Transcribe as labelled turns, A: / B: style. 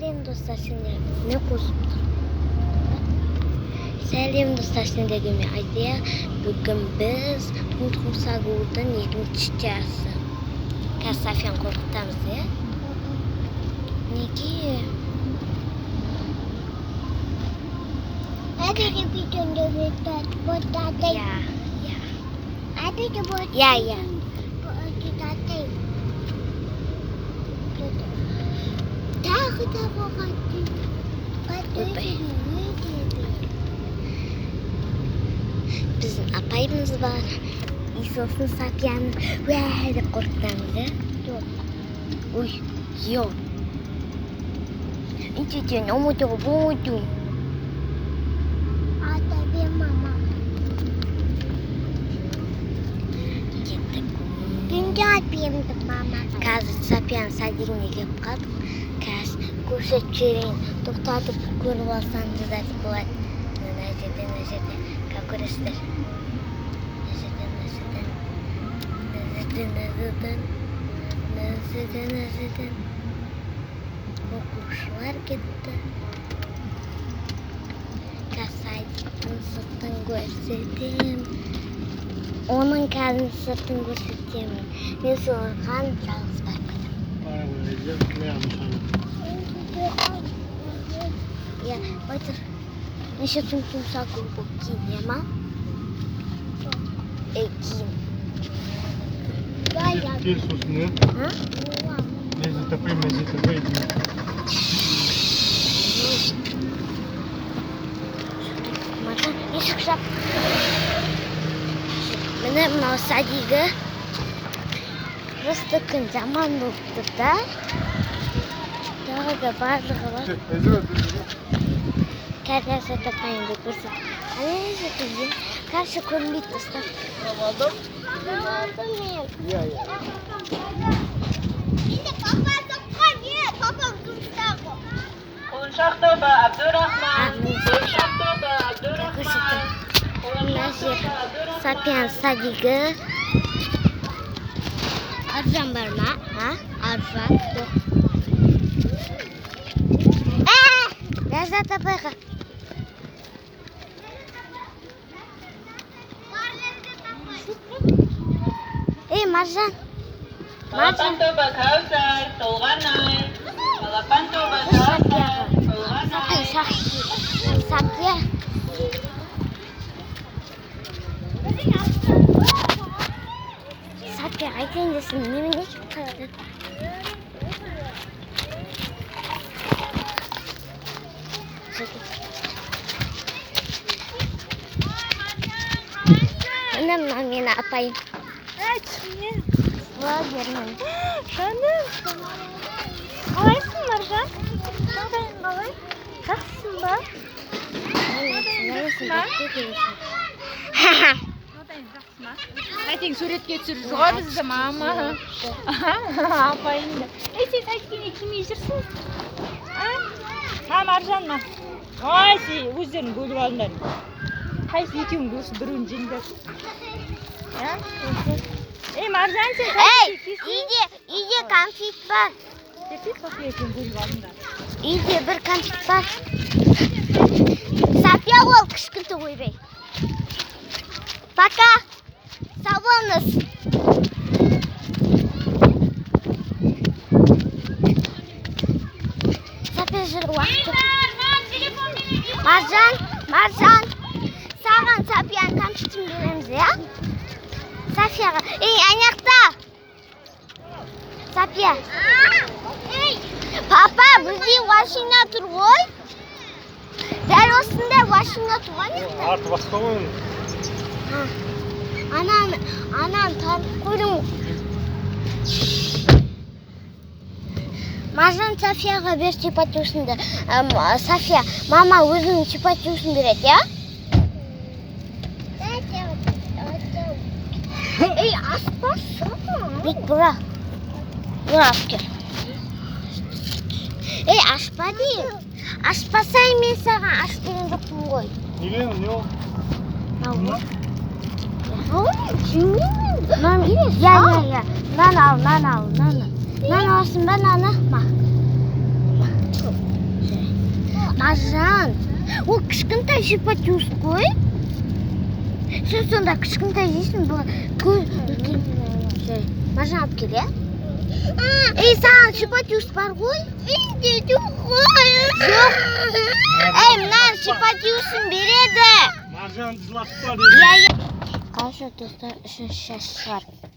A: Сайрын достар şimdi ne kusuttu? Сайрын достар şimdi gibi idea bugün biz Tuntumsagur'dan 20 çağısı. Kasafyan korkutamız ya. Ne ki?
B: Hadi de bir döndü burada.
A: Ya.
B: Hadi de bu.
A: Ya.
B: Daha da
A: Bizim apayımız var. İsosun Sapia'nın böyle korkutamız ya.
B: Yok.
A: Uy, yok. İçin 너무 좁아도.
B: Ada bir mama. Güncel benim de mama.
A: Қазір Сапиян садигіне келіп қалдық. Қазір көрсетшерейін. Тоқтатып көріп алсаңыз айтып болады. Мына жерден. Как көресіздер? Назардан. Оқушылар кетті. Қазір сыртын көрсетемін. Оның қазір сыртын көрсетемін. Мен соған жалғыз барып кетемін. Я отыр. Еще Tuntumsagor болып киіне ма? Киін.
B: Gel
C: sosun ya.
A: Ha?
C: Meze tapay.
A: Маржан, есік жап. Міне мынау садигі. Просто күн жаман болыпты да. Тағы да барлығы бар. Кәрдесі тапайынды көрсет. Әне көзім. Қаршы көрінбейді достар.
C: Aldın?
B: Aldım ben.
C: Ya.
B: Şimdi papa sokar ya. Papa Tuntumsagor.
D: Uşaqtoba Abdurrahman. Uşaqtoba Abdurrahman.
A: Мына жер Сапиян садигі. Аржан бар ма? Аржан. Ләззат апайға. Маржан.
D: Балапантоба Кәусәр, Толғанай. Балапантоба Кәусәр, Толғанай.
A: Сапия. Сапия айтайын десем немене кетіп қалады? Міне мына мені апайым. Блогермін.
E: Жаным. Қалайсың, Маржан? Жағдайың қалай? Жақсысың ба? Жағдайың жақсы ма? Қайтең суретке түсіріп жүр ғой бізді мама. Апайың да. Сен сәйткене кимей жүрсің? Маржан ма? Ой, сен өздерің бөліп алыңдар. Қайсы екеуің көрсін біреуін жеңдер. Маржан сен
A: Үйде конфет бар. Үйде бір конфет бар. Сапия ол кішкентай ойбай. Пока. Сау болыңыз. Сапия жүріп уақыт жоқ. Маржан. Саған Сапияның конфетін береміз, я? Сапияға. Анақта. Сапия. Папа, бізде машина тұр ғой. Дәл осында машина тұрған екен.
C: Artı басқа ғой.
A: Анан танып қойдым. Маржан Софияға бер чипатюшынды. София, мама өзінің чипатюшын береді, я? Аспасana. Бит бұра. Бұра аспер. Ашпа дейін. Ашпасай мен саған аш деген жоқпын ғой.
C: Неге? Не ол?
A: Я. Нан ал. Нан алсын ба, наны? Маржан, ол кішкентай шипатюс қой. Сен сонда кішкентай жейсің, бұл үлкен. Маржан алып кел, иә? Ей, саған шипатюс бар ғой?
B: Менде жоқ қой.
A: Жоқ. Ей, мынаны шипатюсын береді.
C: Маржан жылап бар.
A: Қайшы достар, үшінші шаш бар.